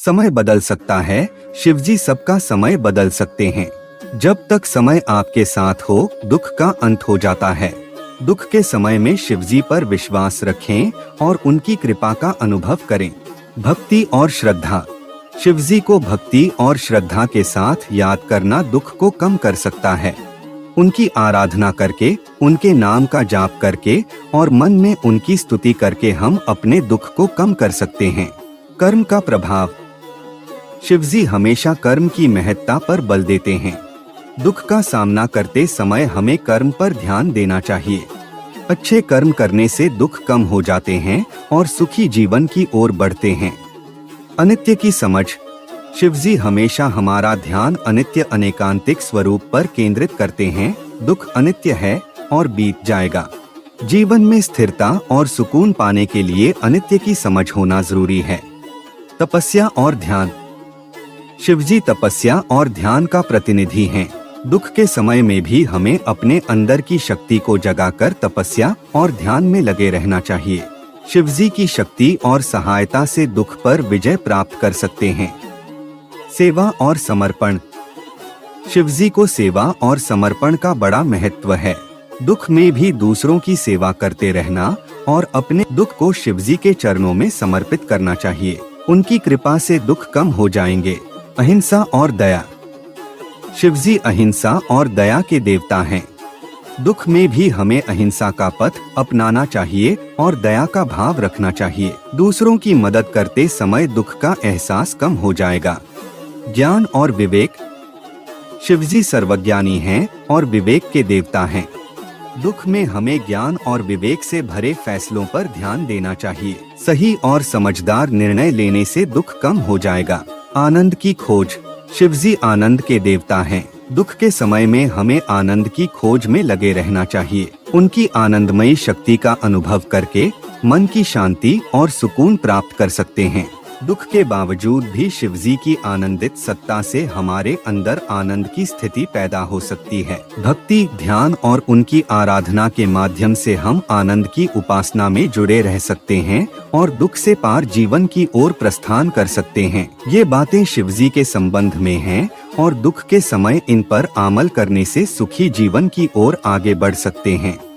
समय बदल सकता है, शिवजी सबका समय बदल सकते हैं। जब तक समय आपके साथ हो, दुख का अंत हो जाता है। दुख के समय में शिवजी पर विश्वास रखें और उनकी कृपा का अनुभव करें। भक्ति और श्रद्धा। शिवजी को भक्ति और श्रद्धा के साथ याद करना दुख को कम कर सकता है। उनकी आराधना करके, उनके नाम का जाप करके और मन में उनकी स्तुति करके हम अपने दुख को कम कर सकते हैं। कर्म का प्रभाव। शिवजी हमेशा कर्म की महत्ता पर बल देते हैं। दुख का सामना करते समय हमें कर्म पर ध्यान देना चाहिए। अच्छे कर्म करने से दुख कम हो जाते हैं और सुखी जीवन की ओर बढ़ते हैं। अनित्य की समझ। शिवजी हमेशा हमारा ध्यान अनित्य अनेकांतिक स्वरूप पर केंद्रित करते हैं। दुख अनित्य है और बीत जाएगा। जीवन में स्थिरता और सुकून पाने के लिए अनित्य की समझ होना जरूरी है। तपस्या और ध्यान। शिवजी तपस्या और ध्यान का प्रतिनिधि हैं। दुख के समय में भी हमें अपने अंदर की शक्ति को जगाकर तपस्या और ध्यान में लगे रहना चाहिए। शिवजी की शक्ति और सहायता से दुख पर विजय प्राप्त कर सकते हैं। सेवा और समर्पण। शिवजी को सेवा और समर्पण का बड़ा महत्व है। दुख में भी दूसरों की सेवा करते रहना और अपने दुख को शिवजी के चरणों में समर्पित करना चाहिए। उनकी कृपा से दुख कम हो जाएंगे। अहिंसा और दया। शिवजी अहिंसा और दया के देवता हैं। दुख में भी हमें अहिंसा का पथ अपनाना चाहिए और दया का भाव रखना चाहिए। दूसरों की मदद करते समय दुख का एहसास कम हो जाएगा। ज्ञान और विवेक। शिवजी सर्वज्ञानी हैं और विवेक के देवता हैं। दुख में हमें ज्ञान और विवेक से भरे फैसलों पर ध्यान देना चाहिए। सही और समझदार निर्णय लेने से दुख कम हो जाएगा। आनंद की खोज। शिवजी आनंद के देवता हैं। दुख के समय में हमें आनंद की खोज में लगे रहना चाहिए। उनकी आनंदमयी शक्ति का अनुभव करके मन की शांति और सुकून प्राप्त कर सकते हैं। दुख के बावजूद भी शिवजी की आनंदित सत्ता से हमारे अंदर आनंद की स्थिति पैदा हो सकती है। भक्ति, ध्यान और उनकी आराधना के माध्यम से हम आनंद की उपासना में जुड़े रह सकते हैं और दुख से पार जीवन की ओर प्रस्थान कर सकते हैं। ये बातें शिवजी के संबंध में हैं और दुख के समय इन पर अमल करने से सुखी जीवन की ओर आगे बढ़ सकते हैं।